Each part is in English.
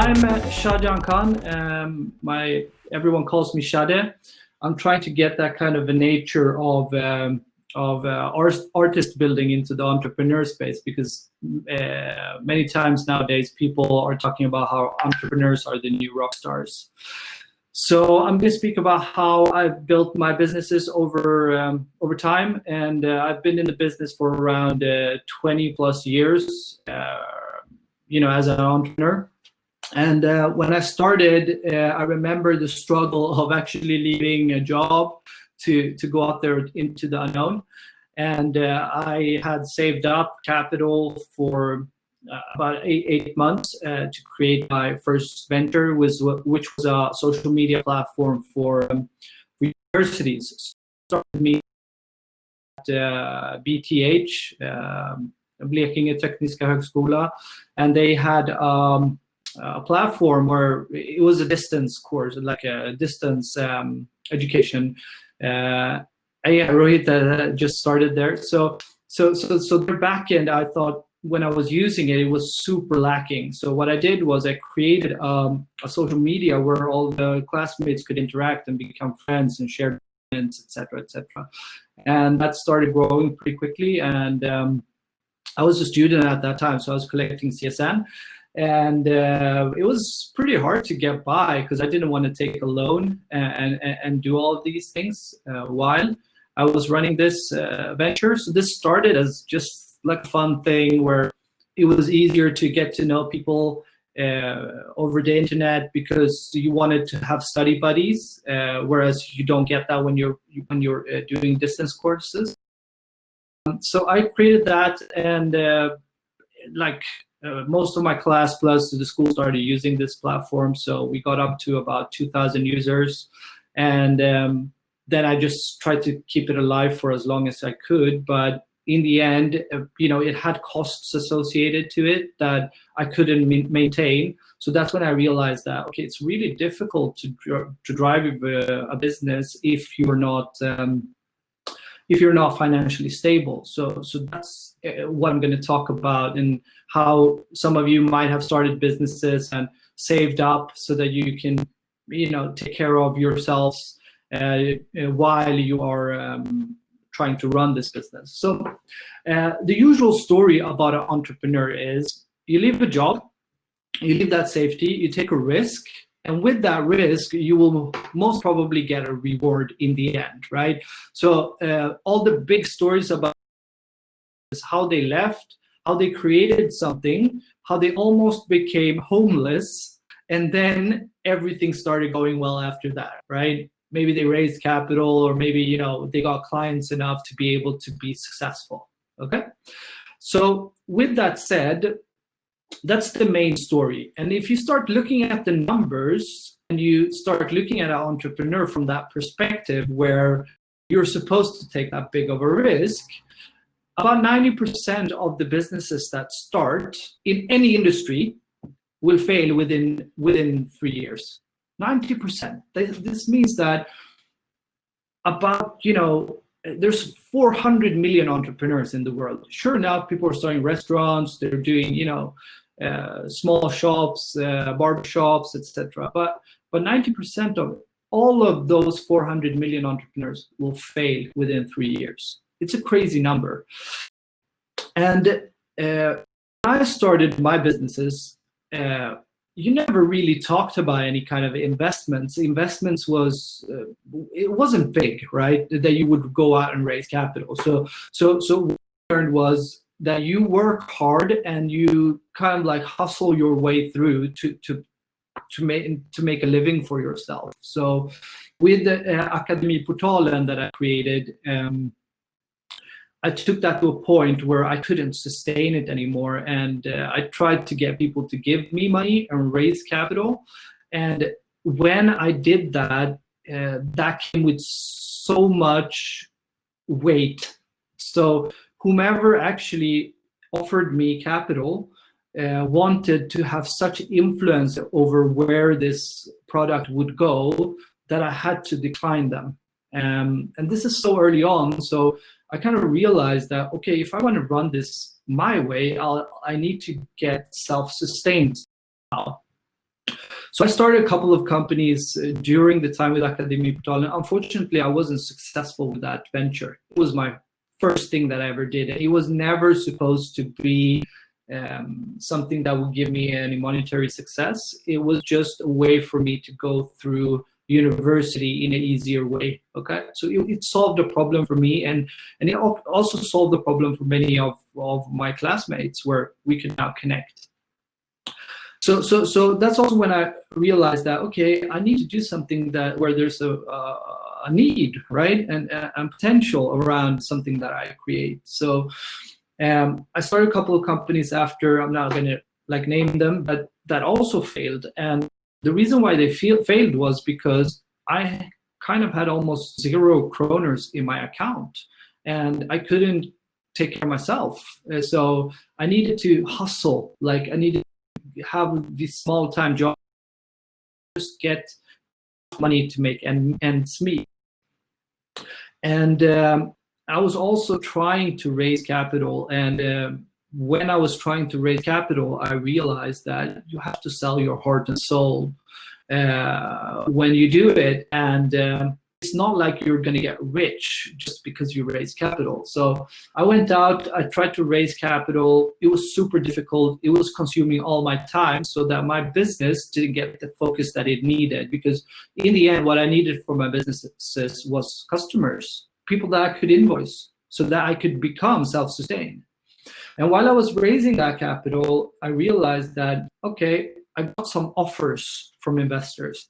I'm Shadde Khan. Everyone calls me Shadde. I'm trying to get that kind of a nature of artist building into the entrepreneur space, because many times nowadays people are talking about how entrepreneurs are the new rock stars. So I'm going to speak about how I've built my businesses over time, and I've been in the business for around 20 plus years, as an entrepreneur. And when I started, I remember the struggle of actually leaving a job to go out there into the unknown. And I had saved up capital for about eight months to create my first venture, which was a social media platform for universities. Started me at BTH, Blekinge Tekniska Högskola, and they had a platform where it was a distance course, like a distance education. Rohit just started there. So the back end, I thought when I was using it, it was super lacking. So what I did was I created a social media where all the classmates could interact and become friends and share events, etc., etc. And that started growing pretty quickly. And I was a student at that time, so I was collecting CSN. And it was pretty hard to get by because I didn't want to take a loan and do all of these things while I was running this venture. So this started as just like a fun thing where it was easier to get to know people over the internet because you wanted to have study buddies, whereas you don't get that when you're doing distance courses. So I created that, and most of my class plus the school started using this platform. So we got up to about 2,000 users. And then I just tried to keep it alive for as long as I could. But in the end, it had costs associated to it that I couldn't maintain. So that's when I realized that, okay, it's really difficult to drive a business if you're not financially stable. So that's what I'm going to talk about, and how some of you might have started businesses and saved up so that you can, take care of yourselves while you are trying to run this business. So the usual story about an entrepreneur is you leave a job, you leave that safety, you take a risk, and with that risk, you will most probably get a reward in the end, right? So all the big stories about is how they left, how they created something, how they almost became homeless, and then everything started going well after that, right? Maybe they raised capital, or maybe they got clients enough to be able to be successful. Okay, so with that said, that's the main story. And if you start looking at the numbers and you start looking at an entrepreneur from that perspective, where you're supposed to take that big of a risk, about 90% of the businesses that start in any industry will fail within 3 years. 90%. This means that about, there's 400 million entrepreneurs in the world. Sure enough, people are starting restaurants, they're doing, small shops, barber shops, etc. But 90% of all of those 400 million entrepreneurs will fail within 3 years. It's a crazy number. And I started my businesses, you never really talked about any kind of investments. Investments it wasn't big, right? That you would go out and raise capital. So what I learned was that you work hard and you kind of like hustle your way through to make a living for yourself. So with the Akademiportalen that I created, I took that to a point where I couldn't sustain it anymore, and I tried to get people to give me money and raise capital. And when I did that, that came with so much weight. So whomever actually offered me capital wanted to have such influence over where this product would go that I had to decline them. And this is so early on, so I kind of realized that, okay, if I want to run this my way, I need to get self-sustained now. So I started a couple of companies during the time with Akademi Portal. Unfortunately, I wasn't successful with that venture. It was my first thing that I ever did. It was never supposed to be something that would give me any monetary success. It was just a way for me to go through university in an easier way. Okay, so it solved a problem for me, and it also solved the problem for many of my classmates, where we could now connect. So that's also when I realized that, okay, I need to do something where there's a need, right, and potential around something that I create. So I started a couple of companies after. I'm not going to like name them, but that also failed. And the reason why they failed was because I kind of had almost 0 kroners in my account, and I couldn't take care of myself. So I needed to hustle. Like, I needed have this small-time job, just get money to make ends meet. And I was also trying to raise capital, and when I was trying to raise capital, I realized that you have to sell your heart and soul when you do it, and it's not like you're going to get rich just because you raise capital. So I went out, I tried to raise capital. It was super difficult. It was consuming all my time, so that my business didn't get the focus that it needed, because in the end, what I needed for my businesses was customers, people that I could invoice, so that I could become self-sustained. And while I was raising that capital, I realized that, okay, I got some offers from investors.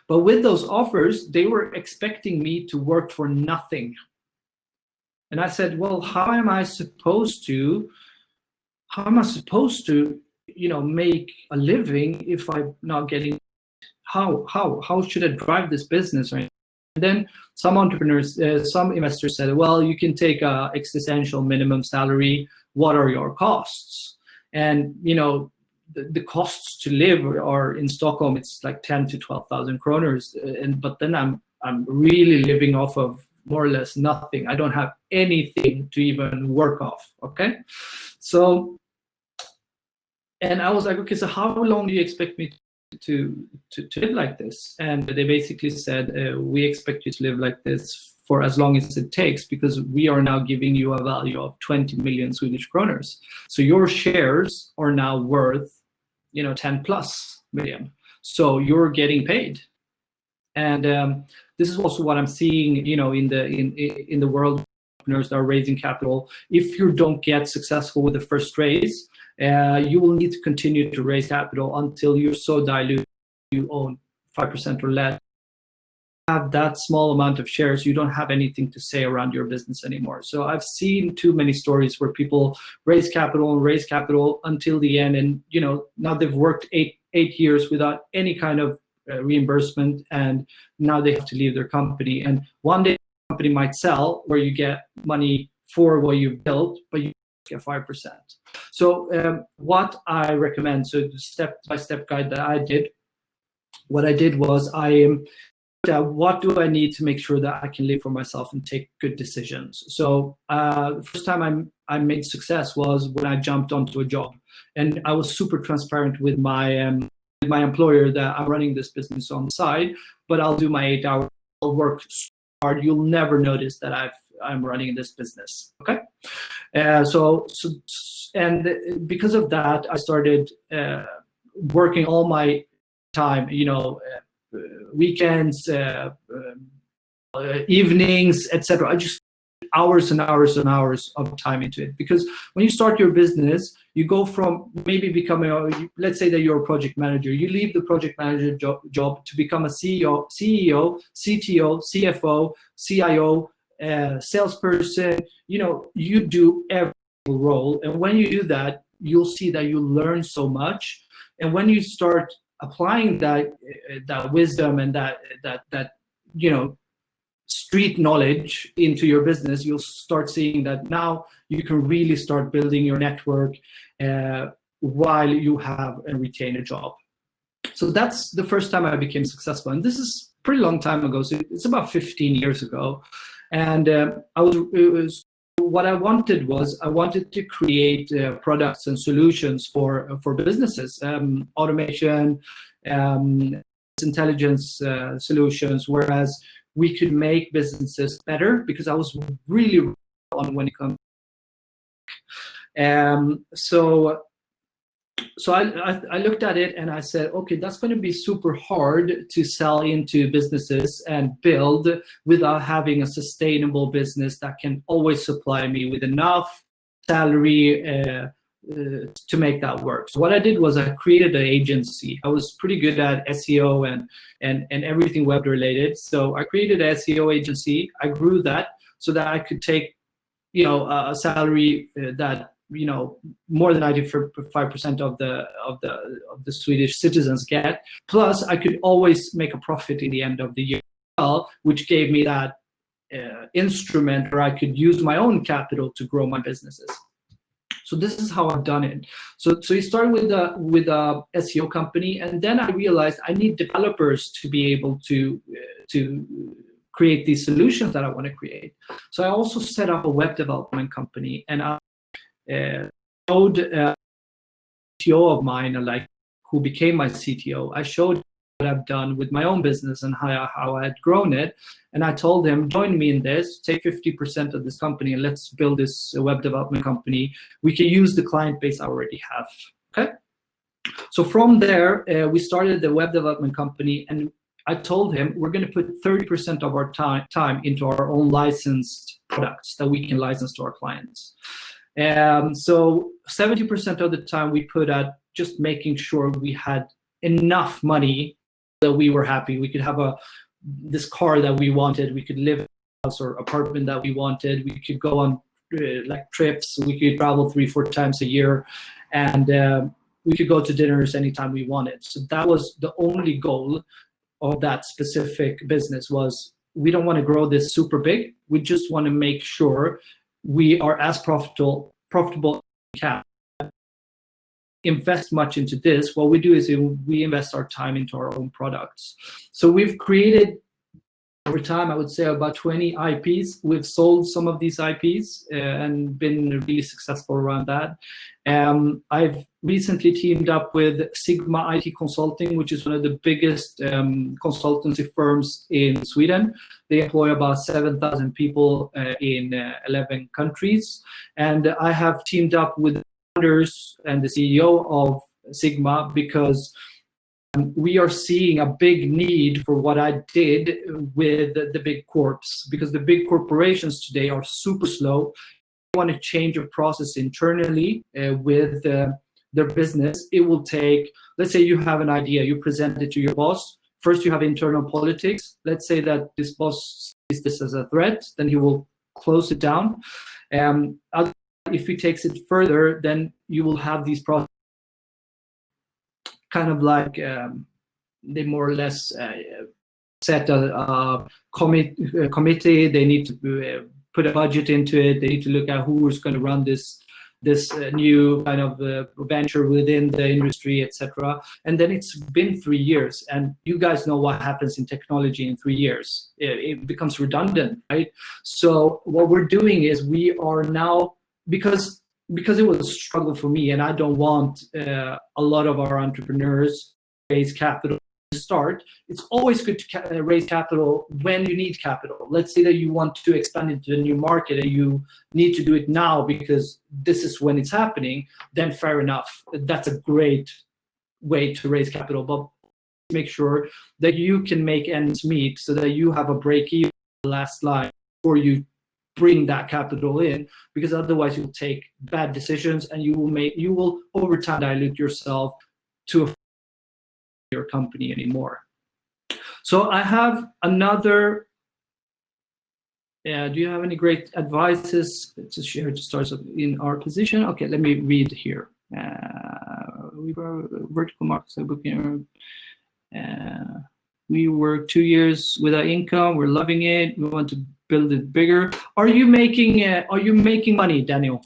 But with those offers, they were expecting me to work for nothing. And I said, well, how am I supposed to, make a living if I'm not getting, how should I drive this business? Right? And then some entrepreneurs, some investors said, well, you can take a existential minimum salary. What are your costs? And, the costs to live are in Stockholm, it's like 10 to 12,000 kroners. But then I'm really living off of more or less nothing. I don't have anything to even work off. Okay. So, and I was like, okay, so how long do you expect me to live like this? And they basically said, we expect you to live like this for as long as it takes, because we are now giving you a value of 20 million Swedish kroners. So your shares are now worth 10 plus million. So you're getting paid. And this is also what I'm seeing, in the world, entrepreneurs that are raising capital. If you don't get successful with the first raise, you will need to continue to raise capital until you're so diluted you own 5% or less. Have that small amount of shares, you don't have anything to say around your business anymore. So I've seen too many stories where people raise capital until the end, and now they've worked eight years without any kind of reimbursement, and now they have to leave their company. And one day the company might sell, where you get money for what you've built, but you get 5%. So what I recommend, so the step-by-step guide that I did, what I did was what do I need to make sure that I can live for myself and take good decisions? So the first time I made success was when I jumped onto a job, and I was super transparent with my employer that I'm running this business on the side, but I'll do my 8 hours. I'll work hard. You'll never notice that I'm running this business. Okay, and because of that, I started working all my time. Weekends, evenings, etc. I just hours and hours and hours of time into it, because when you start your business, you go from maybe becoming let's say that you're a project manager. You leave the project manager job to become a CEO, CTO, CFO, CIO, salesperson. You do every role, and when you do that, you'll see that you learn so much. And when you start applying that wisdom and that street knowledge into your business, you'll start seeing that now you can really start building your network while you have and retain a job. So that's the first time I became successful, and this is a pretty long time ago. So it's about 15 years ago, and what I wanted was I wanted to create products and solutions for businesses, automation, intelligence solutions, whereas we could make businesses better, because I was really on when it comes. So I looked at it and I said, okay, that's going to be super hard to sell into businesses and build without having a sustainable business that can always supply me with enough salary to make that work. So what I did was I created an agency. I was pretty good at SEO and everything web related. So I created an SEO agency. I grew that so that I could take, a salary that, more than 95% of the Swedish citizens get. Plus, I could always make a profit in the end of the year, which gave me that instrument where I could use my own capital to grow my businesses. So this is how I've done it. So you start with a SEO company, and then I realized I need developers to be able to create these solutions that I want to create. So I also set up a web development company, and I showed a CTO of mine, who became my CTO. I showed what I've done with my own business and how I had grown it, and I told him, join me in this, take 50% of this company, and let's build this web development company. We can use the client base I already have. Okay. So from there, we started the web development company, and I told him we're going to put 30% of our time into our own licensed products that we can license to our clients. So 70% of the time we put at just making sure we had enough money that we were happy. We could have this car that we wanted. We could live in a house or apartment that we wanted. We could go on trips. We could travel 3-4 times a year, and we could go to dinners anytime we wanted. So that was the only goal of that specific business. Was we don't want to grow this super big. We just want to make sure we are as profitable as we can. Invest much into this. What we do is we invest our time into our own products. So we've created, over time, I would say about 20 IPs. We've sold some of these IPs and been really successful around that. I've recently teamed up with Sigma IT Consulting, which is one of the biggest consultancy firms in Sweden. They employ about 7,000 people in 11 countries. And I have teamed up with the founders and the CEO of Sigma because we are seeing a big need for what I did with the big corps, because the big corporations today are super slow. You want to change a process internally with their business. It will take, let's say you have an idea, you present it to your boss. First, you have internal politics. Let's say that this boss sees this as a threat, then he will close it down. If he takes it further, then you will have these processes kind of like they more or less set a committee. They need to put a budget into it. They need to look at who is going to run this new kind of venture within the industry, etc. And then it's been 3 years, and you guys know what happens in technology in 3 years. It becomes redundant, right? So what we're doing is we are now, because it was a struggle for me, and I don't want a lot of our entrepreneurs raise capital to start. It's always good to raise capital when you need capital. Let's say that you want to expand into a new market and you need to do it now because this is when it's happening, then fair enough. That's a great way to raise capital, but make sure that you can make ends meet so that you have a break-even last line before you bring that capital in, because otherwise you'll take bad decisions and you will over time dilute yourself to your company anymore. So I have another. Do you have any great advices to share to start in our position? Okay, let me read here. We were vertical markets booking. We work 2 years without income. We're loving it. We want to build it bigger. Are you making money, Daniel?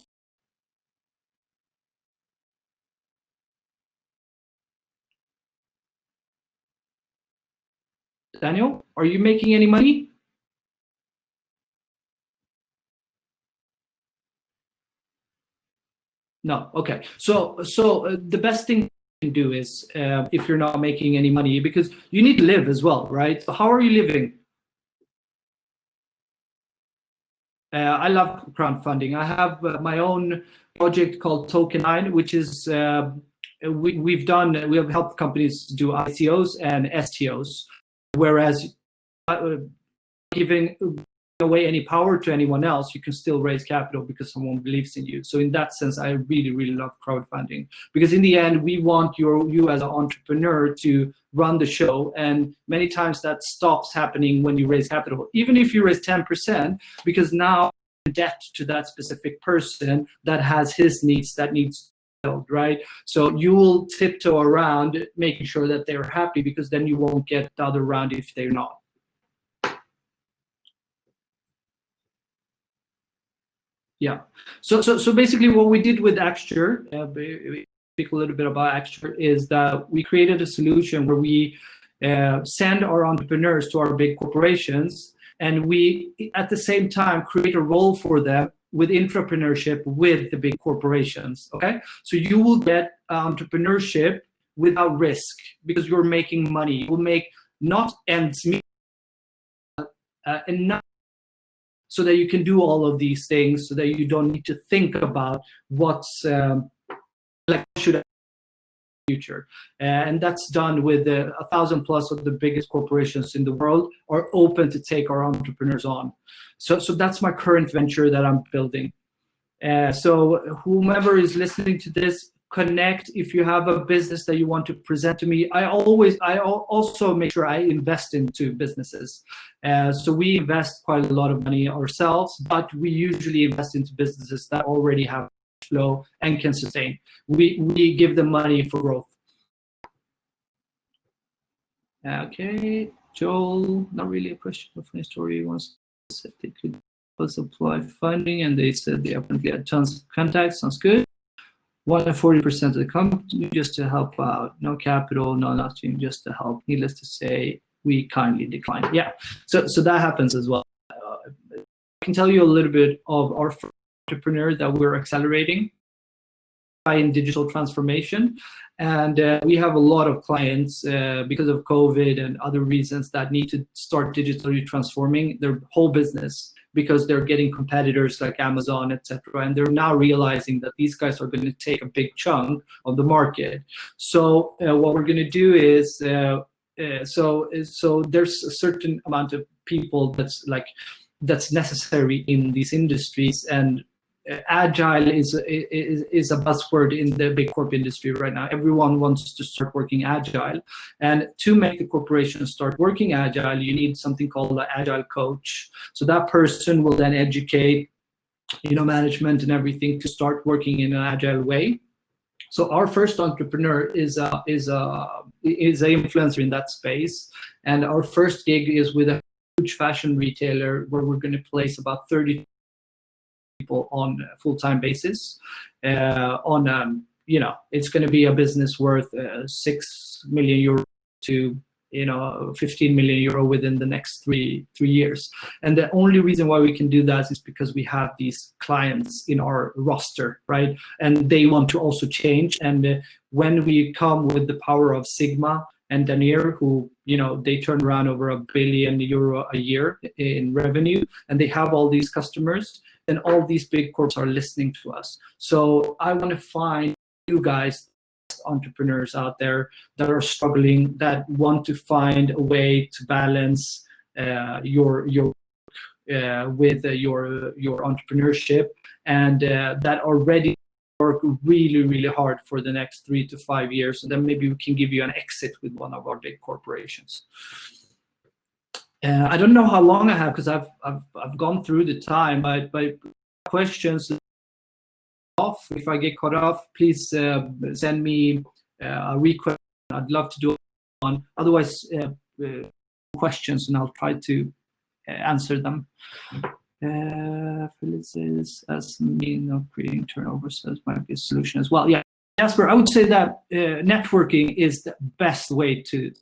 Daniel, are you making any money? No. Okay. So the best thing you can do is, if you're not making any money, because you need to live as well, right? So how are you living? I love crowdfunding. I have my own project called Token 9, which is we have helped companies do ICOs and STOs, whereas giving away any power to anyone else, you can still raise capital because someone believes in you. So in that sense, I really, really love crowdfunding, because in the end, we want you as an entrepreneur to run the show. And many times that stops happening when you raise capital, even if you raise 10%, because now debt to that specific person that has his needs that needs filled, right? So you will tiptoe around making sure that they're happy, because then you won't get the other round if they're not. Yeah. So basically, what we did with Axture, speak a little bit about Axture, is that we created a solution where we send our entrepreneurs to our big corporations, and we at the same time create a role for them with entrepreneurship with the big corporations. Okay, so you will get entrepreneurship without risk, because you're making money. You will make not ends meet enough so that you can do all of these things, so that you don't need to think about what's like should I do in the future. And that's done with 1,000 plus of the biggest corporations in the world are open to take our entrepreneurs on. So that's my current venture that I'm building. So whomever is listening to this, connect. If you have a business that you want to present to me, I also make sure I invest into businesses. So we invest quite a lot of money ourselves, but we usually invest into businesses that already have flow and can sustain. We give them money for growth. Okay, Joel, not really a question, but funny story. Once if they could supply funding, and they said they apparently had tons of contacts. Sounds good. 140% of the company just to help out. No capital, no nothing, just to help. Needless to say, we kindly declined. Yeah, so that happens as well. I can tell you a little bit of our entrepreneur that we're accelerating in digital transformation. And we have a lot of clients because of COVID and other reasons that need to start digitally transforming their whole business, because they're getting competitors like Amazon, etc. And they're now realizing that these guys are going to take a big chunk of the market. So what we're going to do is, so there's a certain amount of people that's necessary in these industries, and agile is a buzzword in the big corp industry right now. Everyone wants to start working agile, and to make the corporation start working agile, you need something called an agile coach. So that person will then educate, management and everything to start working in an agile way. So our first entrepreneur is an influencer in that space, and our first gig is with a huge fashion retailer where we're going to place about 30 people on a full-time basis. It's going to be a business worth 6 million euro to 15 million euro within the next three years. And the only reason why we can do that is because we have these clients in our roster, right? And they want to also change. And when we come with the power of Sigma and Danier, who they turn around over €1 billion a year in revenue, and they have all these customers, and all these big corps are listening to us. So I want to find you guys, entrepreneurs out there that are struggling, that want to find a way to balance your with your entrepreneurship, and that are ready to work really, really hard for the next 3 to 5 years, and then maybe we can give you an exit with one of our big corporations. I don't know how long I have, because I've gone through the time, but questions off. If I get cut off, please send me a request. I'd love to do one. Otherwise, questions, and I'll try to answer them. Philip says, as mean of creating turnover, so this might be a solution as well. Yeah, Jasper, I would say that networking is the best way to.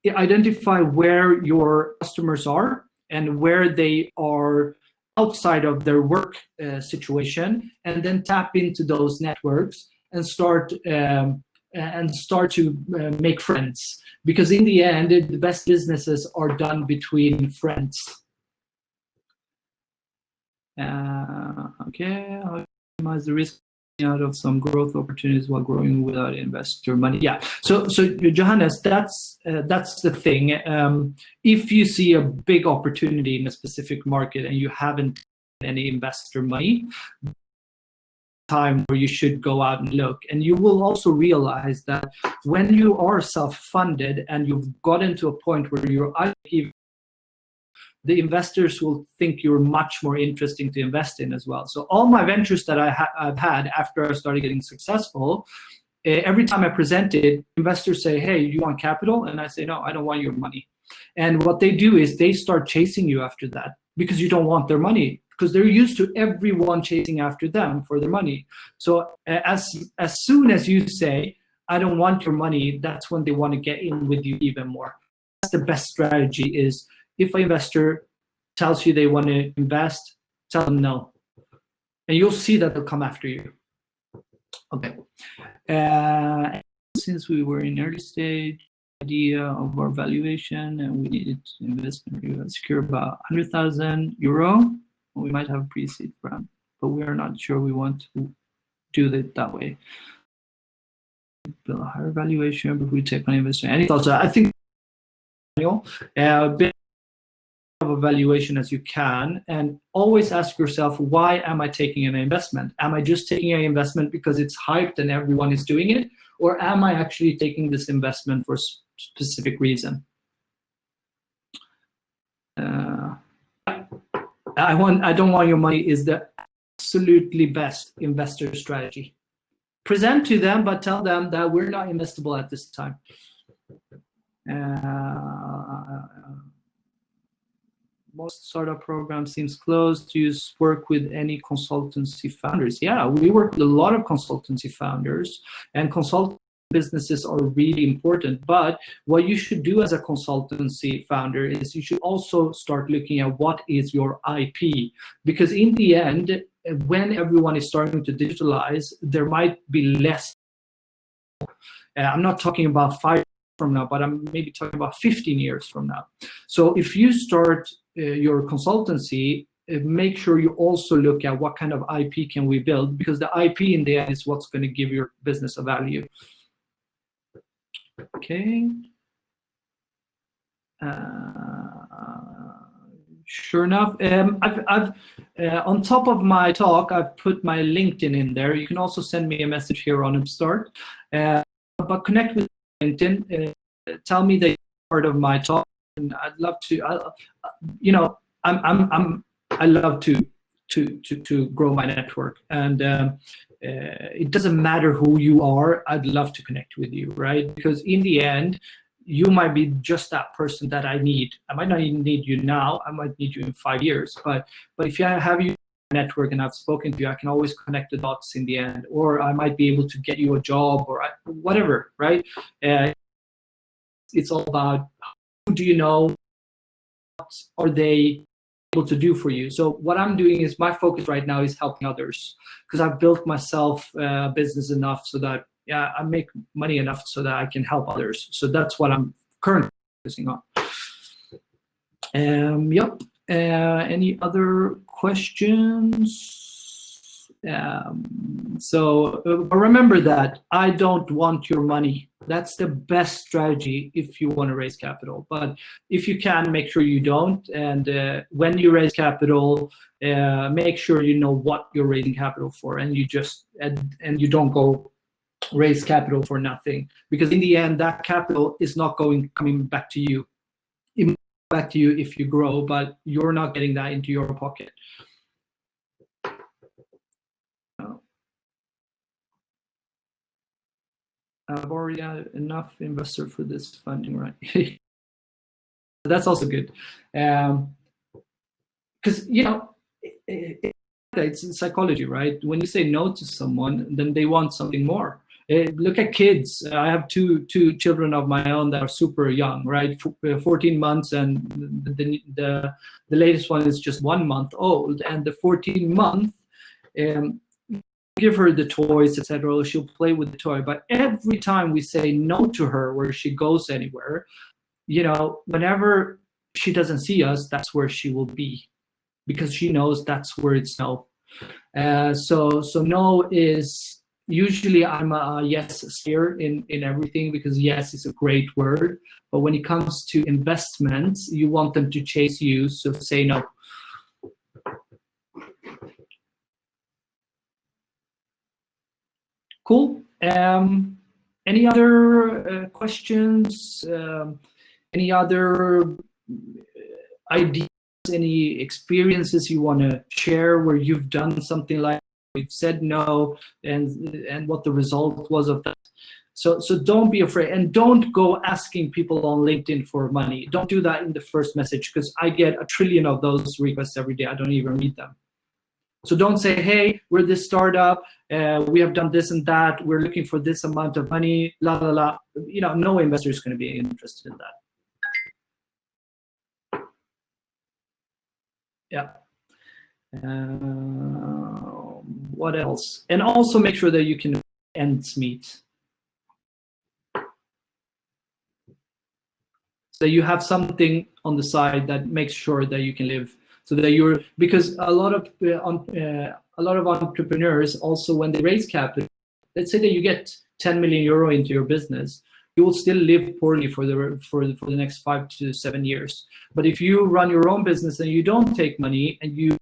Identify where your customers are and where they are outside of their work situation, and then tap into those networks and start to make friends. Because in the end, the best businesses are done between friends. Okay, how to minimize the risk out of some growth opportunities while growing without investor money. Yeah, so Johannes, that's the thing. If you see a big opportunity in a specific market and you haven't any investor money, time where you should go out and look. And you will also realize that when you are self-funded and you've gotten to a point where you're IP, the investors will think you're much more interesting to invest in as well. So all my ventures that I've had after I started getting successful, every time I presented, investors say, hey, you want capital? And I say, no, I don't want your money. And what they do is they start chasing you after that because you don't want their money, because they're used to everyone chasing after them for their money. So as soon as you say, I don't want your money, that's when they want to get in with you even more. That's the best strategy is, if an investor tells you they want to invest, tell them no. And you'll see that they'll come after you. Okay. Since we were in early stage idea of our valuation and we needed to invest in secure about 100,000 euro, we might have a pre-seed round, but we are not sure we want to do it that way. Build a higher valuation before we take on investor. And also, I think bit of a valuation as you can, and always ask yourself, why am I taking an investment? Am I just taking an investment because it's hyped and everyone is doing it, or am I actually taking this investment for a specific reason? I don't want your money is the absolutely best investor strategy. Present to them, but tell them that we're not investable at this time. Most startup programs seems closed. Do you work with any consultancy founders? Yeah, we work with a lot of consultancy founders, and consulting businesses are really important. But what you should do as a consultancy founder is you should also start looking at what is your IP, because in the end, when everyone is starting to digitalize, there might be less. I'm not talking about 5 years from now, but I'm maybe talking about 15 years from now. So if you start your consultancy, make sure you also look at what kind of IP can we build, because the IP in the end is what's going to give your business a value. Okay. Sure enough, I've on top of my talk, I've put my LinkedIn in there. You can also send me a message here on UPPSTART, but connect with LinkedIn. Tell me that you're part of my talk, and I'd love to. I love to grow my network, and it doesn't matter who you are. I'd love to connect with you, right? Because in the end, you might be just that person that I need. I might not even need you now. I might need you in 5 years. But if you have your network and I've spoken to you, I can always connect the dots in the end. Or I might be able to get you a job or whatever, right? It's all about who do you know, what are they able to do for you. So what I'm doing is, my focus right now is helping others, because I've built myself business enough so that I make money enough so that I can help others. So that's what I'm currently focusing on. Yep. Any other questions? So remember that I don't want your money. That's the best strategy if you want to raise capital. But if you can, make sure you don't. And when you raise capital, make sure you know what you're raising capital for, and you just and you don't go raise capital for nothing, because in the end, that capital is not coming back to you. It might come back to you if you grow, but you're not getting that into your pocket. I've already had enough investor for this funding, right? That's also good, because it's in psychology, right? When you say no to someone, then they want something more. Look at kids. I have two children of my own that are super young, right? 14 months, and the latest one is just 1 month old. And the 14 month, give her the toys, etc. She'll play with the toy. But every time we say no to her where she goes anywhere, you know, whenever she doesn't see us, that's where she will be, because she knows that's where it's no. So no is usually, I'm a yes steer in everything, because yes is a great word. But when it comes to investments, you want them to chase you, so say no. Cool. Any other questions? Any other ideas? Any experiences you want to share where you've done something like you've said no, and what the result was of that? So don't be afraid, and don't go asking people on LinkedIn for money. Don't do that in the first message, because I get 1 trillion of those requests every day. I don't even read them. So don't say, hey, we're this startup, we have done this and that, we're looking for this amount of money, la la la. You know, no investor is going to be interested in that. Yeah. What else? And also make sure that you can ends meet. So you have something on the side that makes sure that you can live. So that you're, because a lot of entrepreneurs also, when they raise capital, let's say that you get 10 million euro into your business, you will still live poorly for the next 5 to 7 years. But if you run your own business and you don't take money and you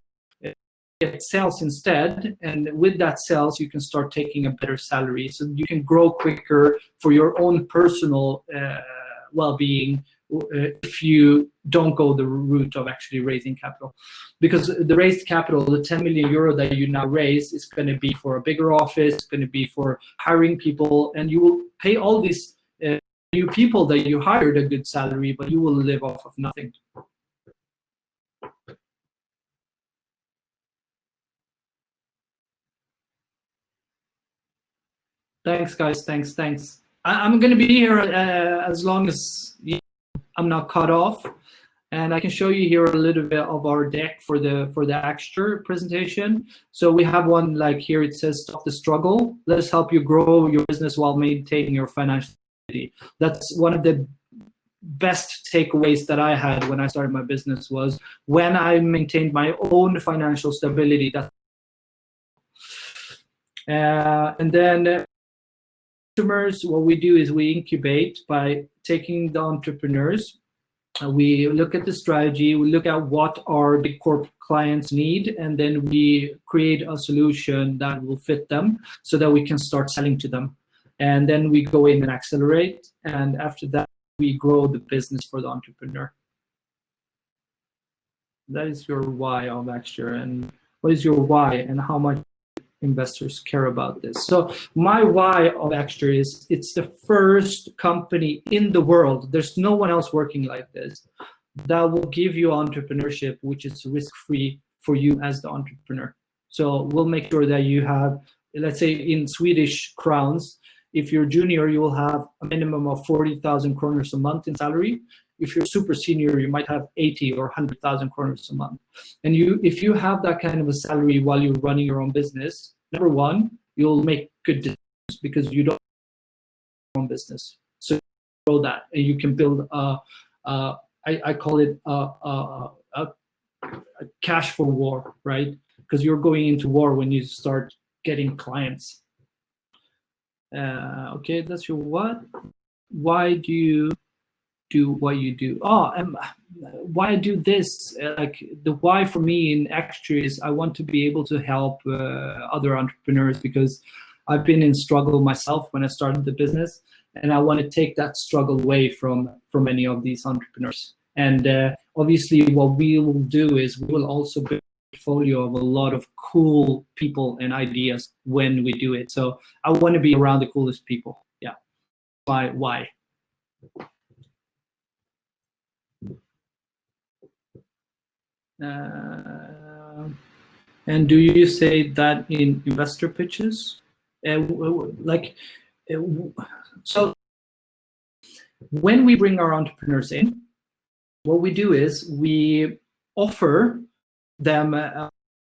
get sales instead, and with that sales you can start taking a better salary, so you can grow quicker for your own personal well-being, if you don't go the route of actually raising capital. Because the raised capital, the 10 million euro that you now raise, is going to be for a bigger office, it's going to be for hiring people, and you will pay all these new people that you hired a good salary, but you will live off of nothing. Thanks, guys. Thanks. I'm going to be here as long as I'm not cut off, and I can show you here a little bit of our deck for the Axture presentation. So we have one like here. It says, "Stop the struggle. Let us help you grow your business while maintaining your financial stability." That's one of the best takeaways that I had when I started my business, was when I maintained my own financial stability. And then customers, what we do is we incubate by taking the entrepreneurs. We look at the strategy, we look at what our big corporate clients need, and then we create a solution that will fit them so that we can start selling to them. And then we go in and accelerate, and after that, we grow the business for the entrepreneur. That is your why of Axture. And what is your why, and how much investors care about this? So my why of Axture is, it's the first company in the world, there's no one else working like this, that will give you entrepreneurship which is risk-free for you as the entrepreneur. So we'll make sure that you have, let's say in Swedish crowns, if you're junior, you will have a minimum of 40,000 kronor a month in salary. If you're super senior, you might have 80 or 100,000 kronor a month. And if you have that kind of a salary while you're running your own business, number one, you'll make good decisions because you don't have your own business. So you grow that, and you can build I call it a cash for war, right? Because you're going into war when you start getting clients. Okay, that's your what. Why do you do what you do? Why I do this? Like the why for me in Axture is I want to be able to help other entrepreneurs, because I've been in struggle myself when I started the business, and I want to take that struggle away from many of these entrepreneurs. And obviously, what we will do is we will also build a portfolio of a lot of cool people and ideas when we do it. So I want to be around the coolest people. Yeah, why. And do you say that in investor pitches? Like So when we bring our entrepreneurs in, what we do is we offer them a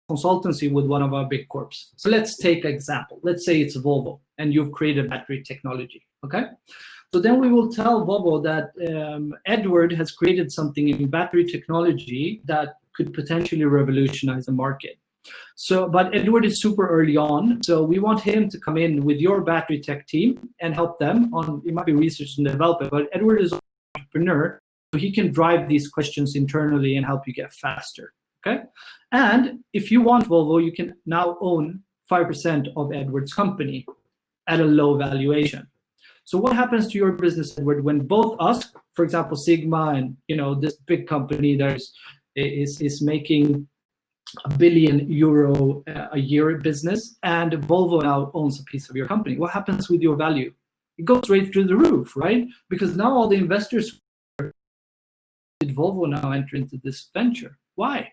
consultancy with one of our big corps. So let's take an example. Let's say it's Volvo and you've created battery technology, okay? So then we will tell Volvo that Edward has created something in battery technology that could potentially revolutionize the market. So, but Edward is super early on, so we want him to come in with your battery tech team and help them on, it might be research and development, but Edward is an entrepreneur, so he can drive these questions internally and help you get faster, okay? And if you want Volvo, you can now own 5% of Edward's company at a low valuation. So what happens to your business, Edward, when both us, for example, Sigma and this big company that is making €1 billion a year business, and Volvo now owns a piece of your company? What happens with your value? It goes right through the roof, right? Because now all the investors, did Volvo now enter into this venture? Why?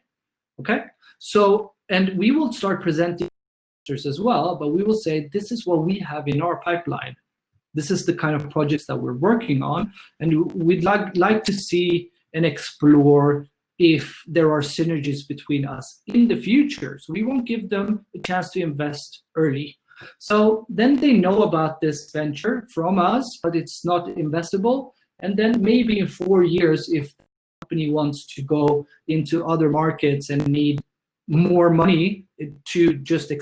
Okay, so, and we will start presenting investors as well, but we will say, this is what we have in our pipeline. This is the kind of projects that we're working on, and we'd like to see and explore if there are synergies between us in the future. So we won't give them a chance to invest early. So then they know about this venture from us, but it's not investable. And then maybe in 4 years, if the company wants to go into other markets and need more money to just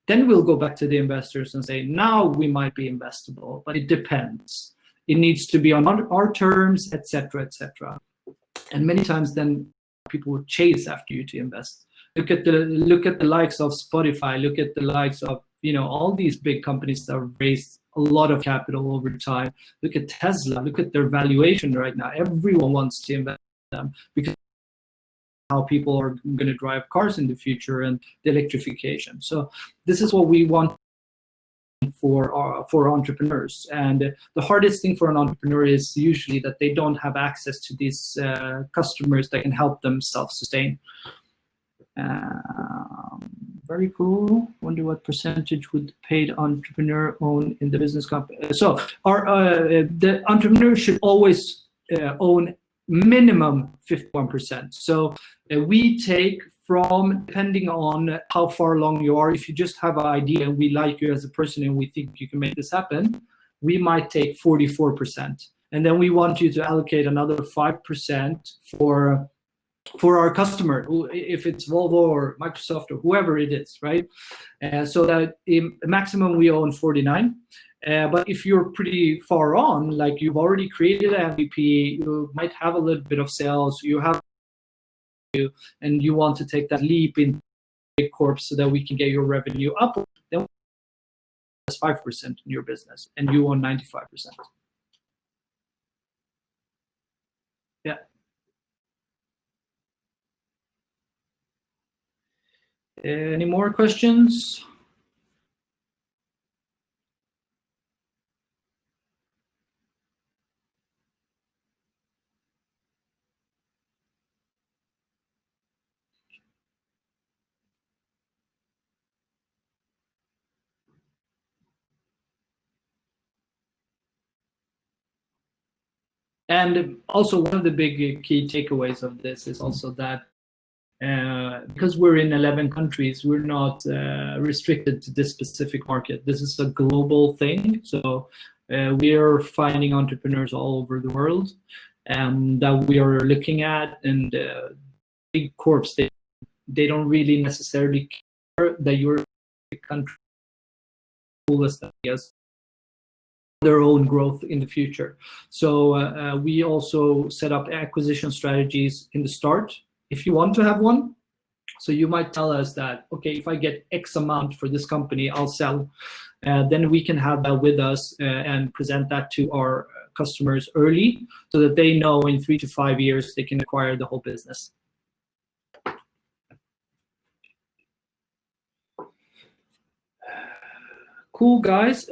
then we'll go back to the investors and say, now we might be investable, but it depends. It needs to be on our terms, etc., etc. And many times then people will chase after you to invest. Look at the likes of Spotify, look at the likes of all these big companies that have raised a lot of capital over time. Look at Tesla, look at their valuation right now. Everyone wants to invest in them because how people are going to drive cars in the future and the electrification. So this is what we want for entrepreneurs. And the hardest thing for an entrepreneur is usually that they don't have access to these customers that can help them self-sustain. Very cool. Wonder what percentage would the paid entrepreneur own in the business company? So the entrepreneur should always own minimum 51%. So we take from, depending on how far along you are, if you just have an idea and we like you as a person and we think you can make this happen, we might take 44%. And then we want you to allocate another 5% for our customer, if it's Volvo or Microsoft or whoever it is, right? So that in maximum we own 49. But if you're pretty far on, like you've already created an MVP, you might have a little bit of sales, and you want to take that leap in big corp so that we can get your revenue up, then that's 5% in your business, and you own 95%. Yeah. Any more questions? And also one of the big key takeaways of this is also that because we're in 11 countries, we're not restricted to this specific market. This is a global thing. So we're finding entrepreneurs all over the world that we are looking at, and big corps, they don't really necessarily care that you're a country as their own growth in the future. So we also set up acquisition strategies in the start if you want to have one. So you might tell us that, okay, if I get X amount for this company, I'll sell. Then we can have that with us and present that to our customers early so that they know in 3 to 5 years they can acquire the whole business. Cool, guys.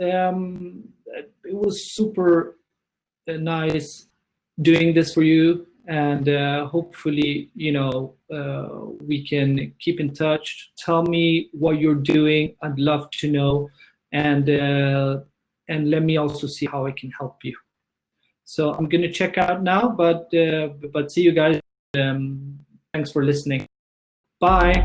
It was super nice doing this for you, and hopefully, we can keep in touch. Tell me what you're doing. I'd love to know. And and let me also see how I can help you. So I'm going to check out now, but see you guys. Thanks for listening. Bye.